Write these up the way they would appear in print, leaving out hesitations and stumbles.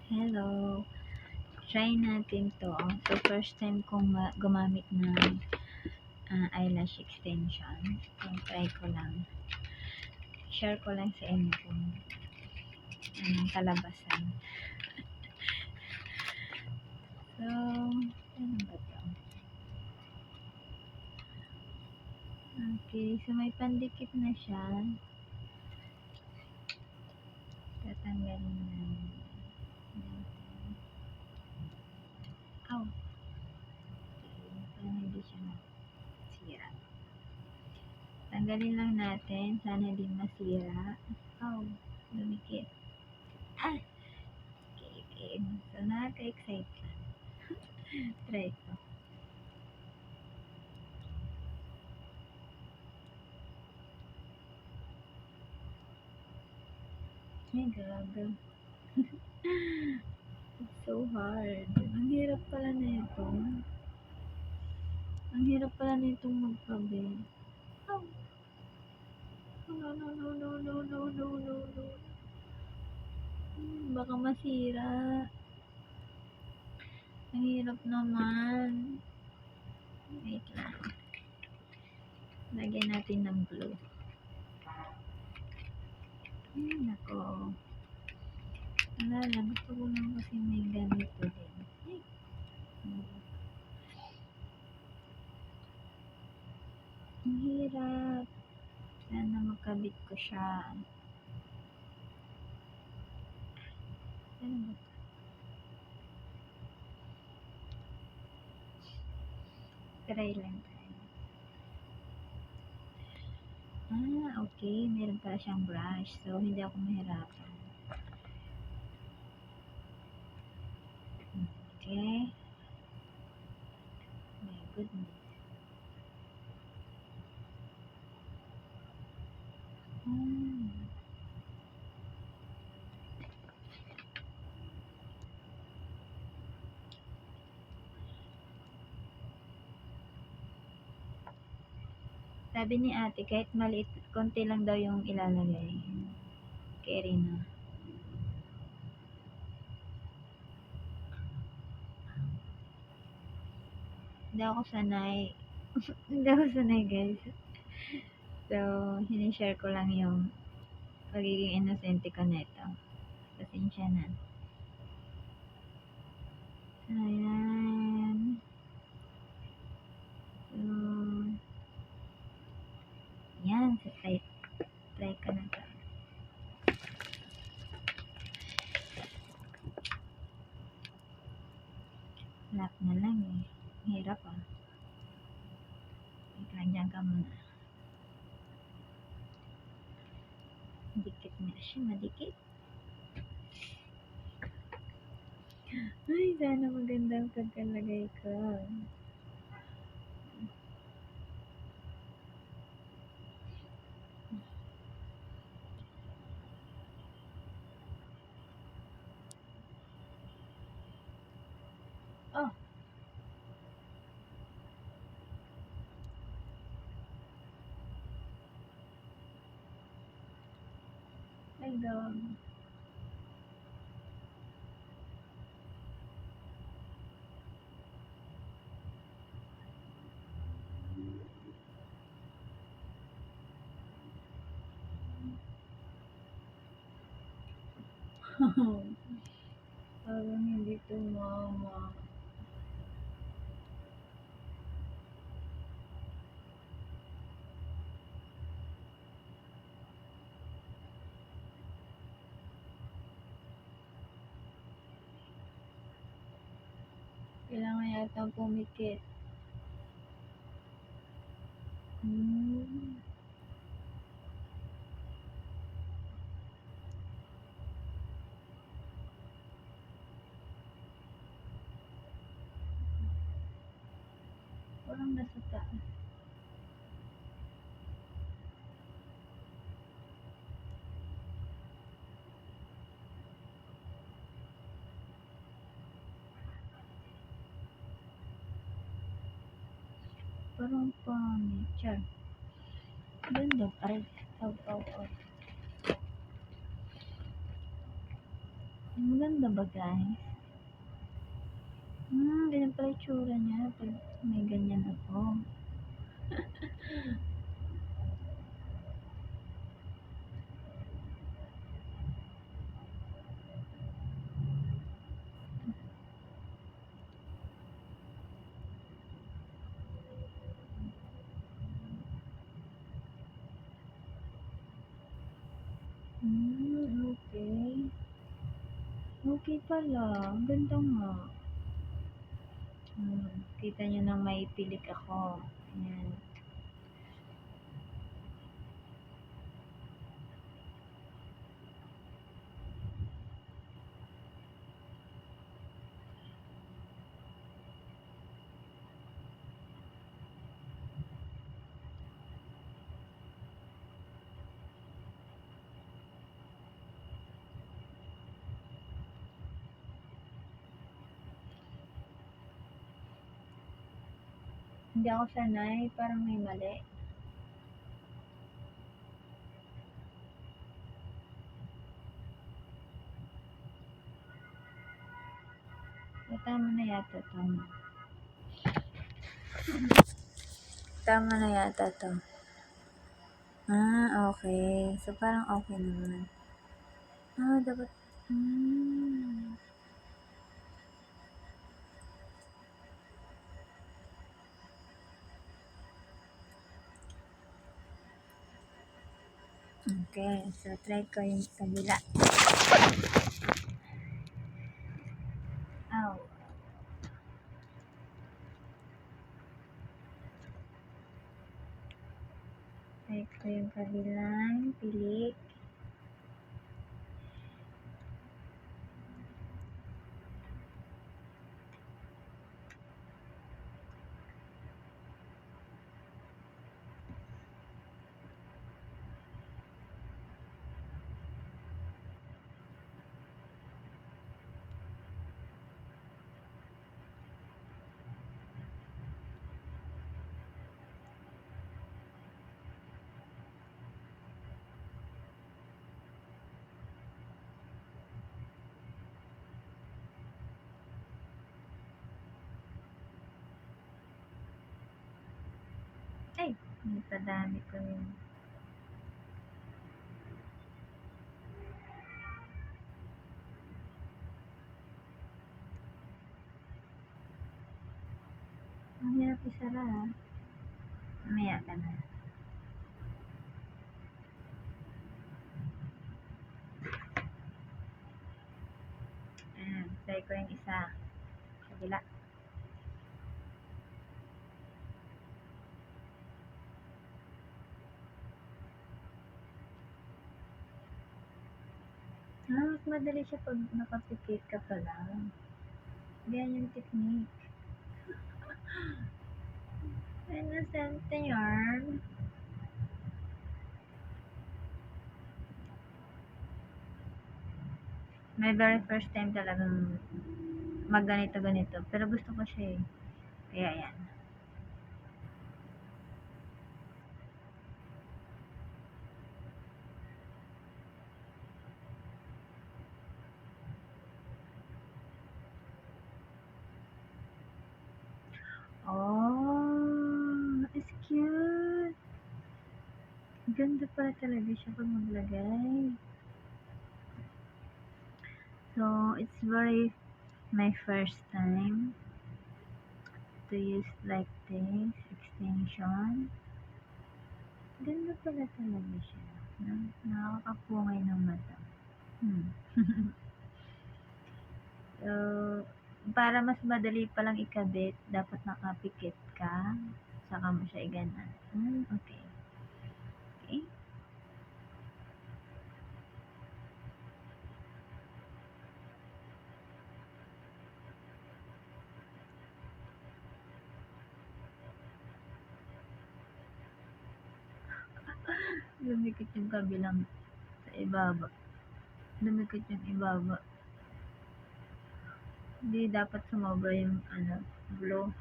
Hello. Try natin 'to. So, first time kong gumamit ng, eyelash extension. So, try ko lang. Share ko lang sa inyo kung anong kalabasan. So, ano ba 'to? Okay, so may pandikit na siya. Tatanggalin na natin. Aw! Okay, parang hindi siya masira. Tanggalin lang natin, sana hindi masira. Aw! Dumikit. Ah! Okay. So, nakaka-excite lang. Try ko. Ay, grabe. It's so hard. Ang hirap pala na ito. Ang hirap pala na itong magpabe. Oh, no. Baka masira. Ang hirap naman. Wait lang. Lagyan natin ng glue. Ay, nako. Wala lang. Gusto ko lang kasi may ganito din. Ay. Ang hirap. Sana makabit ko siya. Ano ba? Try lang tayo. Okay. Meron pala siyang brush. So, hindi ako mahirapan. Okay. My goodness. Sabi ni ate, kahit maliit, konti lang daw yung ilalagay. Kay Rina. Hindi ako sanay. Hindi ako sanay, guys. So, sinishare ko lang yung pagiging inosente ko nito. Pasensya na. Ayan. So, yan. So, try ko na to. Lock na lang eh. Hirap ah. Dyan ka muna. Dikit na siya. Madikit. Ay, sana magandang pagkalagay ko. Oh. Ay, dog. Parang hindi tumama. Kailangan yata pumikit. Parang nasa taas. Parang pangit. Char. Ganda. Aray. Out. Maganda ba guys? Ganyan pala itsura niya pag may ganyan ako. Okay. Okay pala, ang ganda nga. Kita niyo na may pilik ako. Ayan. Hindi ako sanay, parang may mali. Tama na yata to. Tama na yata to. Okay. So, parang okay naman. Dapat, Okay, so try ko yung kabila. Ow. Try ko yung kabilang pilik. Ay, napadami ko yun. Ang hirap isara ha. Mamaya ka na. Try ko yung isa. Kabila. Mas madali siya pag nakapikit ka pa lang. Ganyan yung technique. Innocent na yarn. My very first time talagang magganito-ganito. Pero gusto ko siya eh. Kaya yan. Oh, it's cute. Ganda pala talaga siya pag maglagay. So, it's very my first time to use like this extension. Ganda pala talaga siya. Nakakapungay ng mata. So, para mas madali palang ikabit, dapat nakapikit ka. Saka mo siya iganan. Okay. Okay. Lumikit yung kabilang sa ibaba. Lumikit yung ibaba. Hindi dapat sumobra yung blow.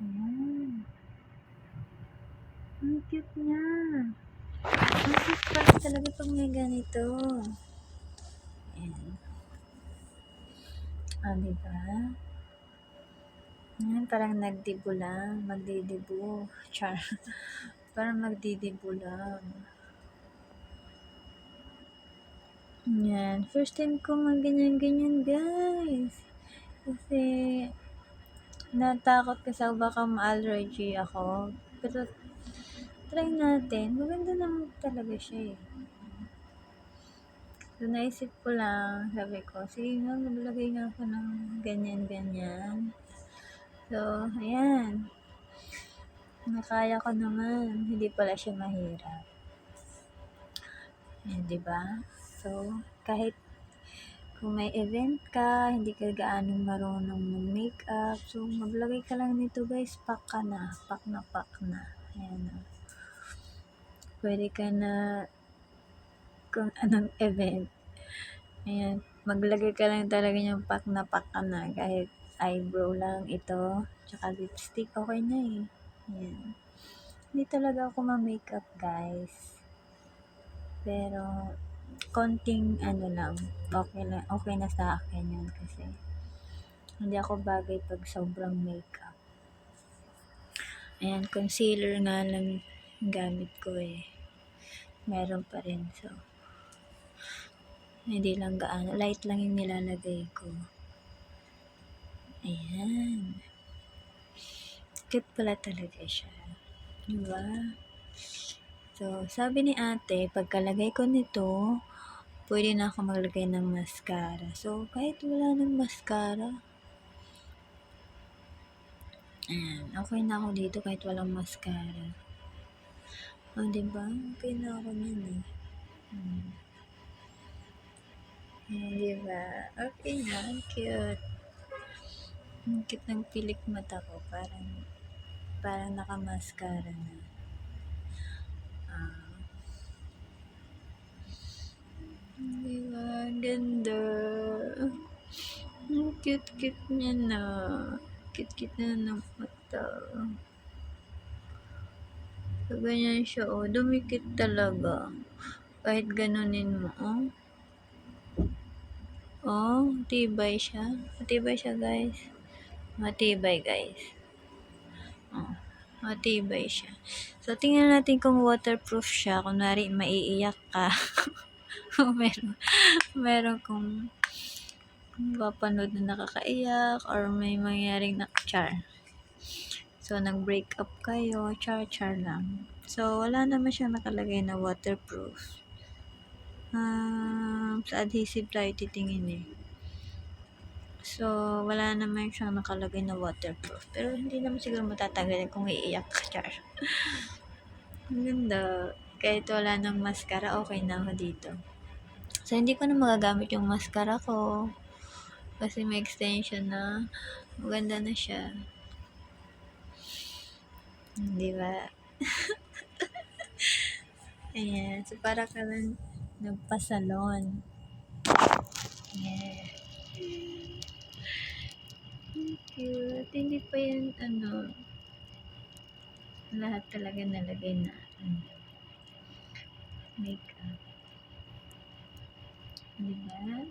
Ayan. Ang cute niya. Ang cute pala talaga pag may ganito. Ayan. Diba? Ayan, parang nagdibo lang. Magdidibo. Char. Parang magdidibo lang. Ayan. First time ko ganyan-ganyan, guys. Kasi, natakot kasi ako baka ma-allergy ako. Pero, try natin. Maganda naman talaga siya eh. So, naisip ko lang, sabi ko, sige nga, maglagay nga ako ng ganyan-ganyan. So, ayan. Nakaya ko naman. Hindi pala siya mahirap. Ayan, diba? So, kahit kung may event ka, hindi ka gaanong marunong mag-makeup, so, maglagay ka lang nito guys, pak ka na. Pak na pak na. Ayan o. Pwede ka na kung anong event. Ayan, maglagay ka lang talaga yung pak na pak ka na. Kahit eyebrow lang ito, tsaka lipstick, okay na eh. Ayan. Hindi talaga ako ma-makeup guys. Pero, konting lang, okay na sa akin yun kasi hindi ako bagay pag sobrang makeup. Ayan, concealer nga lang gamit ko eh. Meron pa rin, so hindi lang gaano, light lang yung nilalagay ko. Ayan. Cute pala talaga siya. Diba? So, sabi ni ate, pagkalagay ko nito, pwede na ako maglagay ng mascara. So, kahit wala ng mascara, ayan, okay na ako dito kahit walang mascara. O, diba? Okay na ako nun eh. Ayan, diba? Okay na, ang cute. Ang cute ng pilik mata ko, parang naka-mascara na. Diba? Ganda. Ang cute-cute niya na. Cute-cute na ng mata. So, ganyan siya, oh. Dumikit talaga. Kahit ganunin mo, oh. Oh, matibay siya. Matibay siya, guys. Matibay, guys. Oh, matibay siya. So, tingnan natin kung waterproof siya. Kunwari, maiiyak ka. meron kung papanood na nakakaiyak or may mangyaring char. So, nag-break up kayo, char lang. So, wala naman siyang nakalagay na waterproof. Sa adhesive tayo titingin eh. So, wala naman siyang nakalagay na waterproof. Pero, hindi naman siguro matatanggalin kung iiyak ka, char. Ang ganda. Kahit wala ng mascara, okay na ako dito. So, hindi ko na magagamit yung mascara ko. Kasi may extension na. Maganda na siya. Diba? Ayan. So, para ka lang nagpasalon. Yeah. Cute. Hindi pa yan, lahat talaga nalagay na makeup. Diba?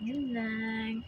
Yun lang.